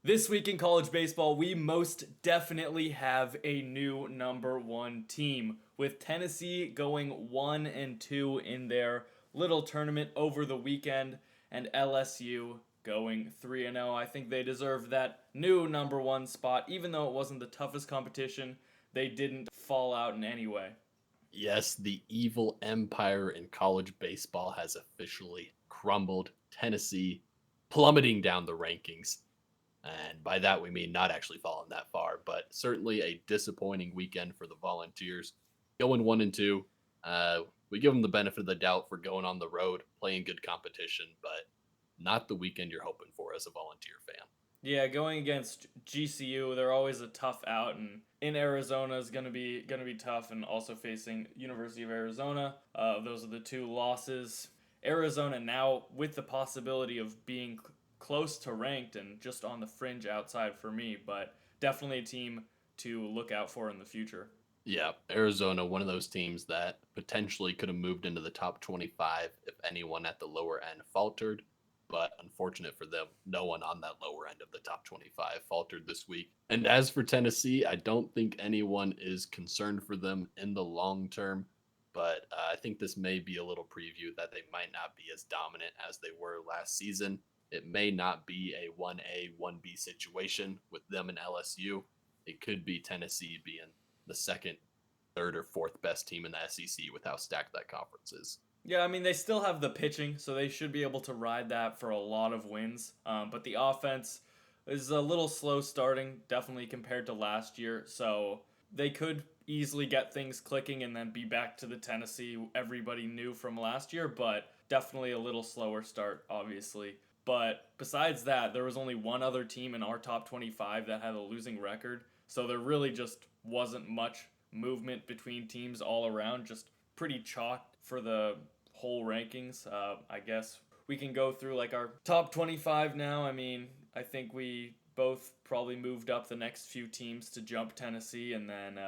This week in college baseball, we most definitely have a new number one team, with Tennessee going 1-2 in their little tournament over the weekend, and LSU going 3-0. I think they deserve that new number one spot, even though it wasn't the toughest competition. They didn't fall out in any way. Yes, the evil empire in college baseball has officially crumbled. Tennessee plummeting down the rankings. And by that, we mean not actually falling that far, but certainly a disappointing weekend for the Volunteers. Going 1-2. We give them the benefit of the doubt for going on the road, playing good competition, but not the weekend you're hoping for as a Volunteer fan. Yeah, going against GCU, they're always a tough out, and in Arizona is gonna be tough, and also facing University of Arizona. Those are the two losses. Arizona now with the possibility of being close to ranked and just on the fringe outside for me, but definitely a team to look out for in the future. Yeah, Arizona, one of those teams that potentially could have moved into the top 25 if anyone at the lower end faltered. But unfortunate for them, no one on that lower end of the top 25 faltered this week. And as for Tennessee, I don't think anyone is concerned for them in the long term. But I think this may be a little preview that they might not be as dominant as they were last season. It may not be a 1A, 1B situation with them and LSU. It could be Tennessee being the second, third, or fourth best team in the SEC with how stacked that conference is. Yeah, I mean, they still have the pitching, so they should be able to ride that for a lot of wins. But the offense is a little slow starting, definitely compared to last year. So they could easily get things clicking and then be back to the Tennessee everybody knew from last year, but definitely a little slower start, obviously. But besides that, there was only one other team in our top 25 that had a losing record. So there really just wasn't much movement between teams all around, just pretty chalk for the whole rankings. I guess we can go through like our top 25 now. I mean, I think we both probably moved up the next few teams to jump Tennessee, and then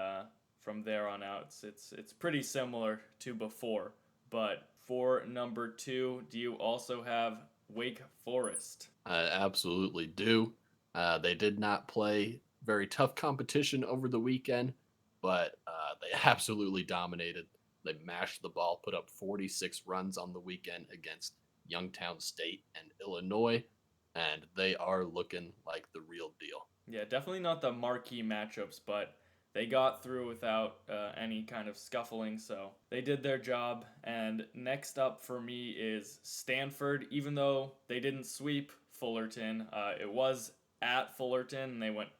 from there on out, it's pretty similar to before. But for number two, do you also have Wake Forest? I absolutely do. They did not play very tough competition over the weekend, but they absolutely dominated. They mashed the ball, put up 46 runs on the weekend against Youngtown State and Illinois, and they are looking like the real deal. Yeah, definitely not the marquee matchups, but they got through without any kind of scuffling, so they did their job. And next up for me is Stanford. Even though they didn't sweep Fullerton, it was at Fullerton, and they went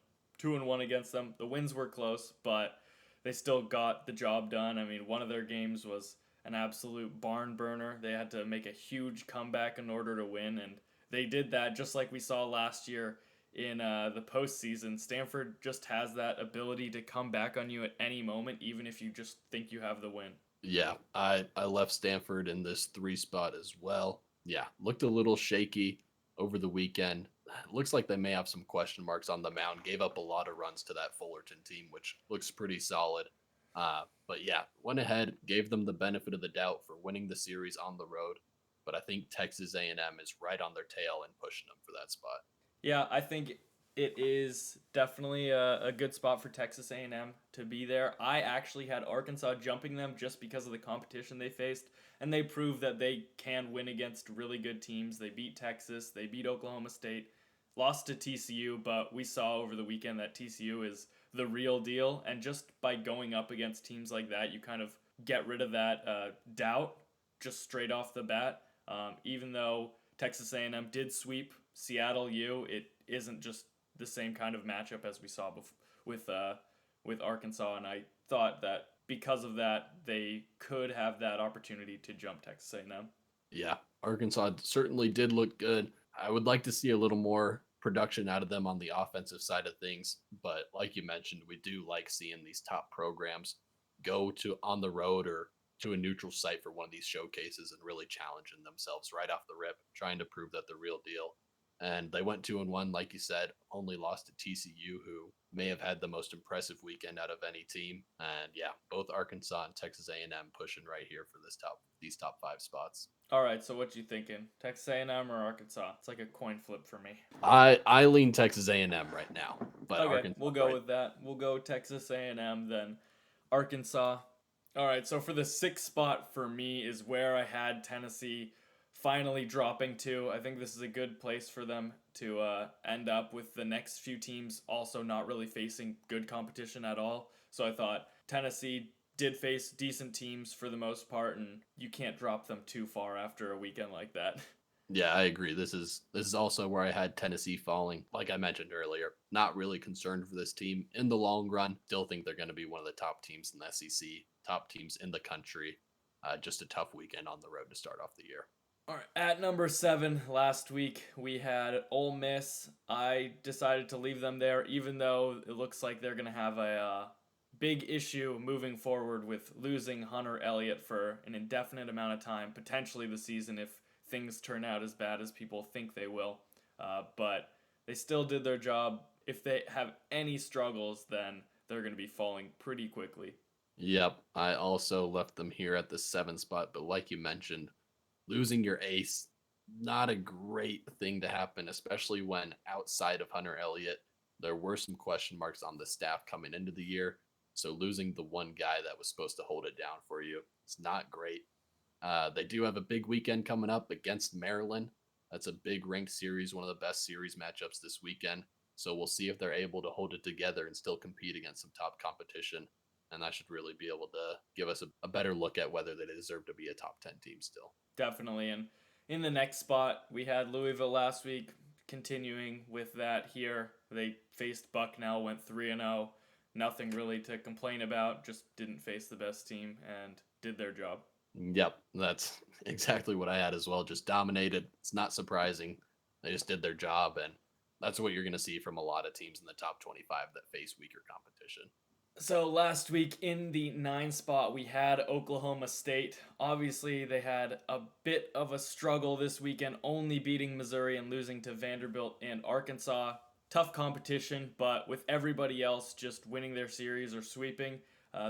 2-1 against them. The wins were close, but they still got the job done. I mean, one of their games was an absolute barn burner. They had to make a huge comeback in order to win, and they did that just like we saw last year in the postseason. Stanford just has that ability to come back on you at any moment, even if you just think you have the win. Yeah, I left Stanford in this three spot as well. Yeah, looked a little shaky over the weekend. Looks like they may have some question marks on the mound. Gave up a lot of runs to that Fullerton team, which looks pretty solid. But yeah, went ahead, gave them the benefit of the doubt for winning the series on the road. But I think Texas A&M is right on their tail and pushing them for that spot. Yeah, I think it is definitely a good spot for Texas A&M to be there. I actually had Arkansas jumping them just because of the competition they faced, and they proved that they can win against really good teams. They beat Texas, they beat Oklahoma State, lost to TCU, but we saw over the weekend that TCU is the real deal, and just by going up against teams like that, you kind of get rid of that doubt just straight off the bat. Even though Texas A&M did sweep Seattle U, it isn't just the same kind of matchup as we saw with Arkansas, and I thought that because of that they could have that opportunity to jump Texas A&M. Yeah, Arkansas certainly did look good. I would like to see a little more production out of them on the offensive side of things, but like you mentioned, we do like seeing these top programs go to on the road or to a neutral site for one of these showcases and really challenging themselves right off the rip, trying to prove that the real deal. And they went 2-1, like you said, only lost to TCU, who may have had the most impressive weekend out of any team. And yeah, both Arkansas and Texas A&M pushing right here for these top five spots. All right, so what you thinking? Texas A&M or Arkansas? It's like a coin flip for me. I lean Texas A&M right now, but Okay, Arkansas we'll go right. with that. We'll go Texas A&M, then Arkansas. All right, so for the sixth spot for me is where I had Tennessee finally dropping to. I think this is a good place for them to end up with the next few teams also not really facing good competition at all. So I thought Tennessee did face decent teams for the most part, and you can't drop them too far after a weekend like that. Yeah, I agree. This is also where I had Tennessee falling. Like I mentioned earlier, not really concerned for this team in the long run. Still think they're going to be one of the top teams in the SEC, top teams in the country. Just a tough weekend on the road to start off the year. All right, at number 7 last week we had Ole Miss. I decided to leave them there, even though it looks like they're gonna have a big issue moving forward with losing Hunter Elliott for an indefinite amount of time, potentially the season if things turn out as bad as people think they will. But they still did their job. If they have any struggles, then they're gonna be falling pretty quickly. Yep, I also left them here at the 7th spot, but like you mentioned, losing your ace, not a great thing to happen, especially when outside of Hunter Elliott, there were some question marks on the staff coming into the year. So losing the one guy that was supposed to hold it down for you, it's not great. They do have a big weekend coming up against Maryland. That's a big ranked series, one of the best series matchups this weekend. So we'll see if they're able to hold it together and still compete against some top competition. And that should really be able to give us a better look at whether they deserve to be a top 10 team still. Definitely. And in the next spot, we had Louisville last week. Continuing with that here, they faced Bucknell, went 3-0. Nothing really to complain about. Just didn't face the best team and did their job. Yep, that's exactly what I had as well. Just dominated. It's not surprising. They just did their job, and that's what you're going to see from a lot of teams in the top 25 that face weaker competition. So last week in the 9 spot, we had Oklahoma State. Obviously, they had a bit of a struggle this weekend, only beating Missouri and losing to Vanderbilt and Arkansas. Tough competition, but with everybody else just winning their series or sweeping,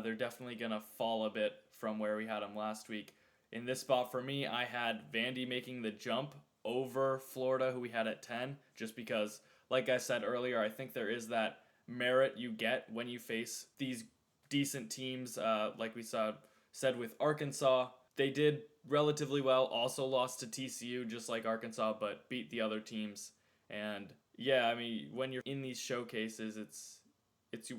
they're definitely going to fall a bit from where we had them last week. In this spot for me, I had Vandy making the jump over Florida, who we had at 10, just because, like I said earlier, I think there is that merit you get when you face these decent teams, like we said with Arkansas. They did relatively well. Also lost to TCU, just like Arkansas, but beat the other teams. And yeah, I mean, when you're in these showcases, it's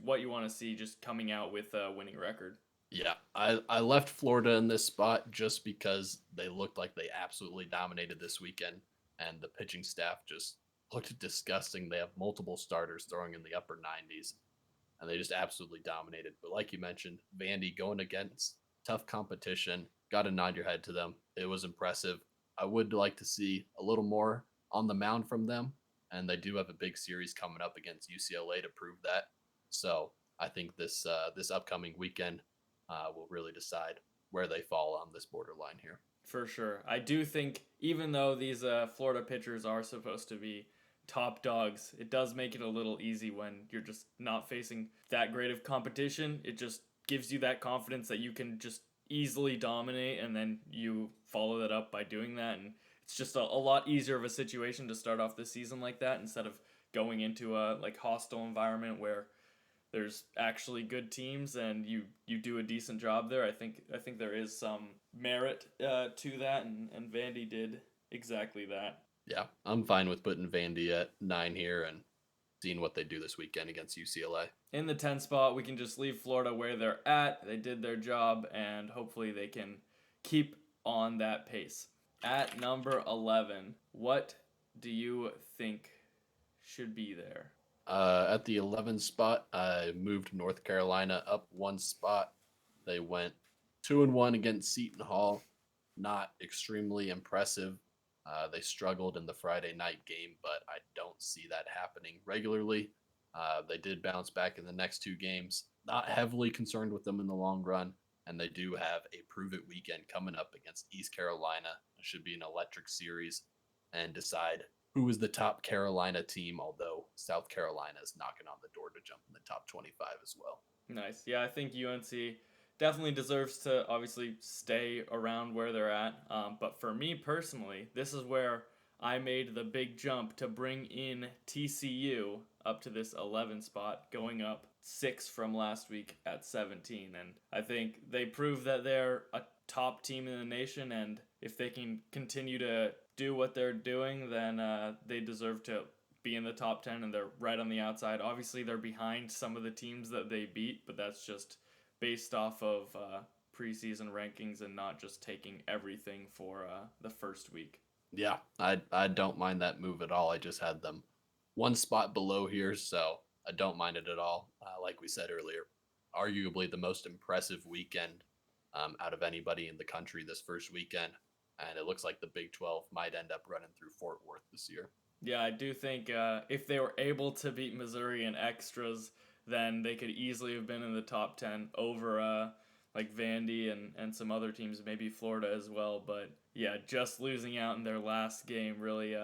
what you want to see, just coming out with a winning record. Yeah, I left Florida in this spot just because they looked like they absolutely dominated this weekend, and the pitching staff just looked disgusting. They have multiple starters throwing in the upper 90s, and they just absolutely dominated. But like you mentioned, Vandy going against tough competition, got to nod your head to them. It was impressive. I would like to see a little more on the mound from them, and they do have a big series coming up against UCLA to prove that. So I think this upcoming weekend will really decide where they fall on this borderline here. For sure. I do think, even though these Florida pitchers are supposed to be top dogs, it does make it a little easy when you're just not facing that great of competition. It just gives you that confidence that you can just easily dominate, and then you follow that up by doing that. And it's just a lot easier of a situation to start off the season like that instead of going into a like hostile environment where there's actually good teams and you do a decent job there. I think there is some merit to that, and Vandy did exactly that. Yeah, I'm fine with putting Vandy at 9 here and seeing what they do this weekend against UCLA. In the 10 spot, we can just leave Florida where they're at. They did their job, and hopefully they can keep on that pace. At number 11, what do you think should be there? At the 11th spot, I moved North Carolina up one spot. They went 2-1 against Seton Hall. Not extremely impressive. They struggled in the Friday night game, but I don't see that happening regularly. They did bounce back in the next two games. Not heavily concerned with them in the long run, and they do have a prove it weekend coming up against East Carolina. It should be an electric series and decide who is the top Carolina team, although South Carolina is knocking on the door to jump in the top 25 as well. Nice. Yeah, I think UNC definitely deserves to obviously stay around where they're at. But for me personally, this is where I made the big jump to bring in TCU up to this 11 spot, going up 6 from last week at 17. And I think they prove that they're a top team in the nation. And if they can continue to do what they're doing, then they deserve to be in the top 10, and they're right on the outside. Obviously, they're behind some of the teams that they beat, but that's just based off of preseason rankings and not just taking everything for the first week. Yeah, I don't mind that move at all. I just had them one spot below here, so I don't mind it at all. Like we said earlier, arguably the most impressive weekend out of anybody in the country this first weekend, and it looks like the Big 12 might end up running through Fort Worth this year. Yeah, I do think if they were able to beat Missouri in extras, then they could easily have been in the top 10 over like Vandy and some other teams, maybe Florida as well. But yeah, just losing out in their last game really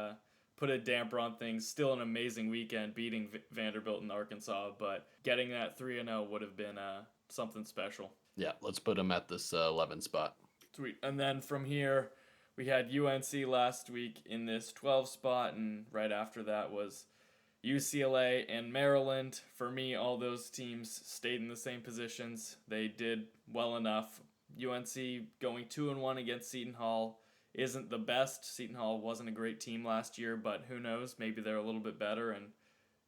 put a damper on things. Still an amazing weekend beating Vanderbilt and Arkansas, but getting that 3-0 would have been something special. Yeah, let's put them at this 11 spot. Sweet. And then from here, we had UNC last week in this 12 spot, and right after that was UCLA and Maryland. For me, all those teams stayed in the same positions. They did well enough. UNC going 2-1 against Seton Hall isn't the best. Seton Hall wasn't a great team last year, but who knows? Maybe they're a little bit better. And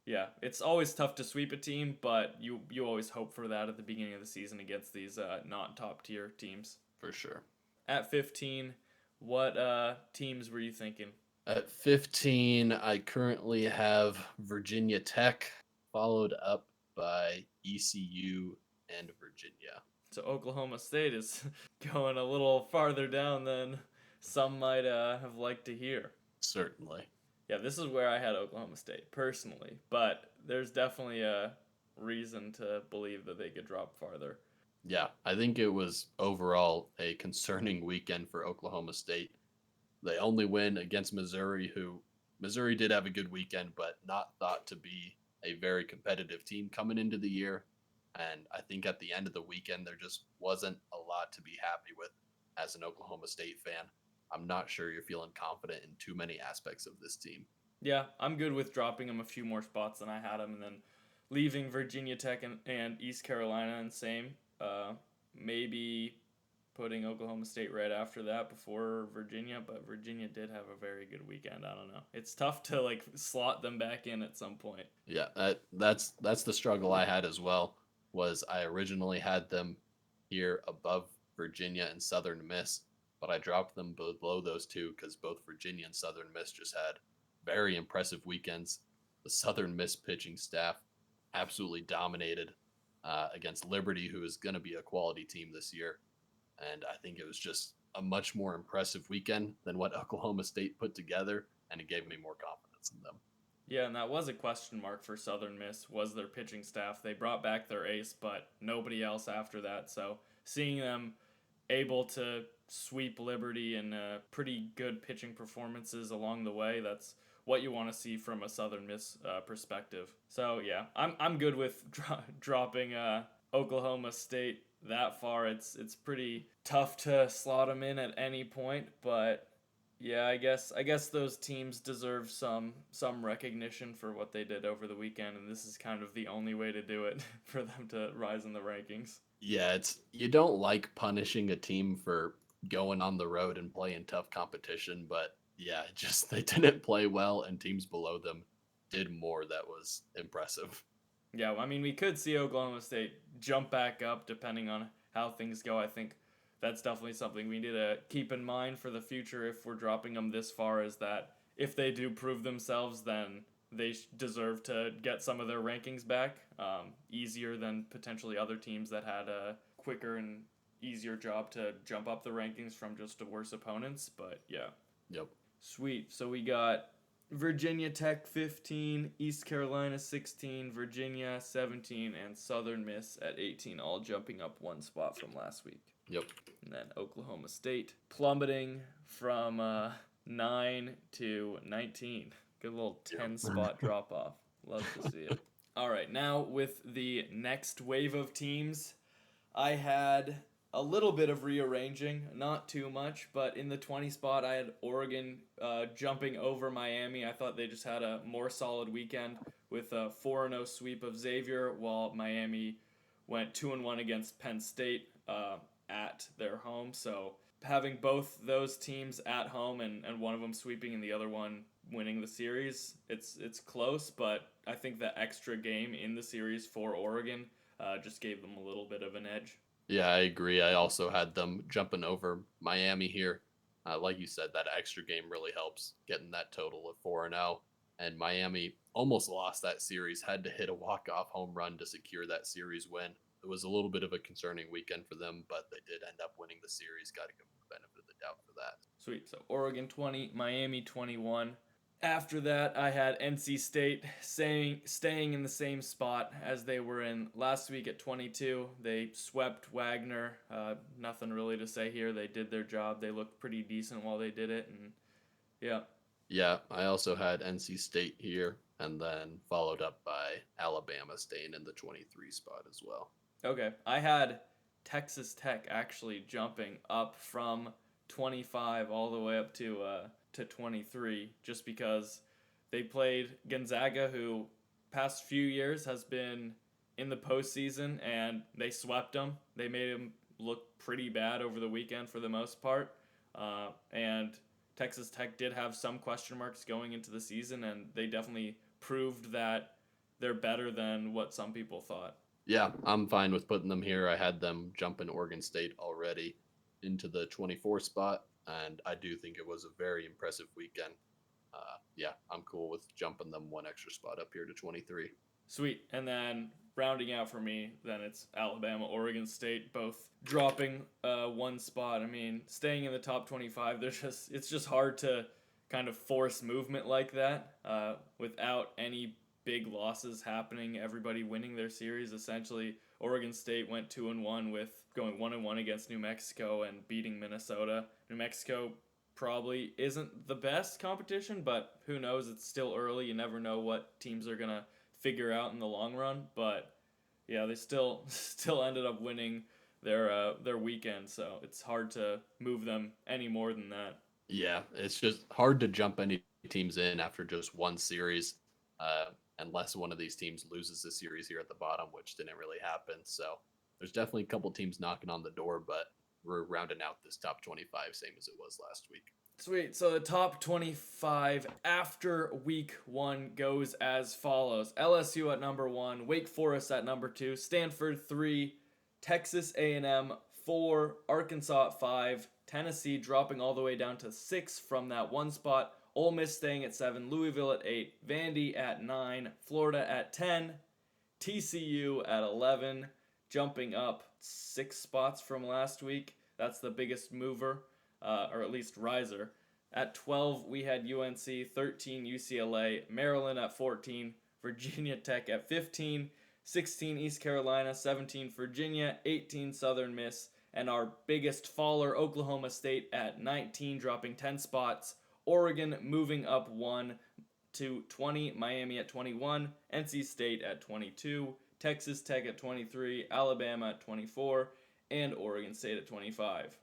yeah, it's always tough to sweep a team, but you always hope for that at the beginning of the season against these not top tier teams. For sure. At 15, what teams were you thinking? At 15, I currently have Virginia Tech, followed up by ECU and Virginia. So Oklahoma State is going a little farther down than some might have liked to hear. Certainly. Yeah, this is where I had Oklahoma State personally, but there's definitely a reason to believe that they could drop farther. Yeah, I think it was overall a concerning weekend for Oklahoma State. They only win against Missouri, who Missouri did have a good weekend, but not thought to be a very competitive team coming into the year. And I think at the end of the weekend, there just wasn't a lot to be happy with as an Oklahoma State fan. I'm not sure you're feeling confident in too many aspects of this team. Yeah, I'm good with dropping them a few more spots than I had them, and then leaving Virginia Tech and East Carolina in same. Maybe putting Oklahoma State right after that before Virginia, but Virginia did have a very good weekend. I don't know. It's tough to like slot them back in at some point. Yeah, that's the struggle I had as well. Was I originally had them here above Virginia and Southern Miss, but I dropped them below those two because both Virginia and Southern Miss just had very impressive weekends. The Southern Miss pitching staff absolutely dominated against Liberty, who is going to be a quality team this year. And I think it was just a much more impressive weekend than what Oklahoma State put together, and it gave me more confidence in them. Yeah, and that was a question mark for Southern Miss, was their pitching staff. They brought back their ace, but nobody else after that. So seeing them able to sweep Liberty and pretty good pitching performances along the way, that's what you want to see from a Southern Miss perspective. So yeah, I'm good with dropping Oklahoma State that far. It's pretty tough to slot them in at any point, but yeah, I guess those teams deserve some recognition for what they did over the weekend, and this is kind of the only way to do it for them to rise in the rankings. Yeah, it's you don't like punishing a team for going on the road and playing tough competition, but yeah, just they didn't play well, and teams below them did more that was impressive. Yeah, I mean, we could see Oklahoma State jump back up depending on how things go. I think that's definitely something we need to keep in mind for the future if we're dropping them this far, is that if they do prove themselves, then they deserve to get some of their rankings back, easier than potentially other teams that had a quicker and easier job to jump up the rankings from just worse opponents. But yeah. Yep. Sweet. So we got Virginia Tech 15, East Carolina 16, Virginia 17, and Southern Miss at 18, all jumping up one spot from last week. Yep. And then Oklahoma State plummeting from 9 to 19. Good little Yeah. 10 spot drop off. Love to see it. All right, now with the next wave of teams, I had a little bit of rearranging, not too much, but in the 20 spot, I had Oregon jumping over Miami. I thought they just had a more solid weekend with a 4-0 sweep of Xavier, while Miami went 2-1 against Penn State at their home. So having both those teams at home and one of them sweeping and the other one winning the series, it's close, but I think the extra game in the series for Oregon just gave them a little bit of an edge. Yeah, I agree. I also had them jumping over Miami here. Like you said, that extra game really helps getting that total of 4-0. And Miami almost lost that series, had to hit a walk-off home run to secure that series win. It was a little bit of a concerning weekend for them, but they did end up winning the series. Got to give them the benefit of the doubt for that. Sweet. So Oregon 20, Miami 21. After that, I had NC State staying in the same spot as they were in last week at 22. They swept Wagner. Nothing really to say here. They did their job. They looked pretty decent while they did it. And yeah. Yeah, I also had NC State here, and then followed up by Alabama staying in the 23 spot as well. Okay. I had Texas Tech actually jumping up from 25 all the way up to 23 just because they played Gonzaga, who past few years has been in the postseason, and they swept them. They made them look pretty bad over the weekend for the most part. And Texas Tech did have some question marks going into the season, and they definitely proved that they're better than what some people thought. Yeah, I'm fine with putting them here. I had them jumping Oregon State already into the 24 spot, and I do think it was a very impressive weekend. Yeah, I'm cool with jumping them one extra spot up here to 23. Sweet. And then rounding out for me, then it's Alabama, Oregon State, both dropping one spot. I mean, staying in the top 25, it's just hard to kind of force movement like that without any big losses happening. Everybody winning their series essentially. Oregon State went 2-1 with going 1-1 against New Mexico and beating Minnesota. New Mexico probably isn't the best competition, but who knows? It's still early. You never know what teams are gonna figure out in the long run. But yeah, they still ended up winning their weekend, so it's hard to move them any more than that. Yeah, it's just hard to jump any teams in after just one series, unless one of these teams loses the series here at the bottom, which didn't really happen. So there's definitely a couple teams knocking on the door, but we're rounding out this top 25, same as it was last week. Sweet. So the top 25 after week 1 goes as follows: LSU at number 1, Wake Forest at number 2, Stanford 3, Texas A&M 4, Arkansas at 5, Tennessee dropping all the way down to 6 from that one spot, Ole Miss staying at 7, Louisville at 8, Vandy at 9, Florida at 10, TCU at 11, jumping up 6 spots from last week. That's the biggest mover, or at least riser. At 12, we had UNC, 13, UCLA, Maryland at 14, Virginia Tech at 15, 16, East Carolina, 17, Virginia, 18, Southern Miss, and our biggest faller, Oklahoma State, at 19, dropping 10 spots. Oregon moving up 1 to 20, Miami at 21, NC State at 22, Texas Tech at 23, Alabama at 24, and Oregon State at 25.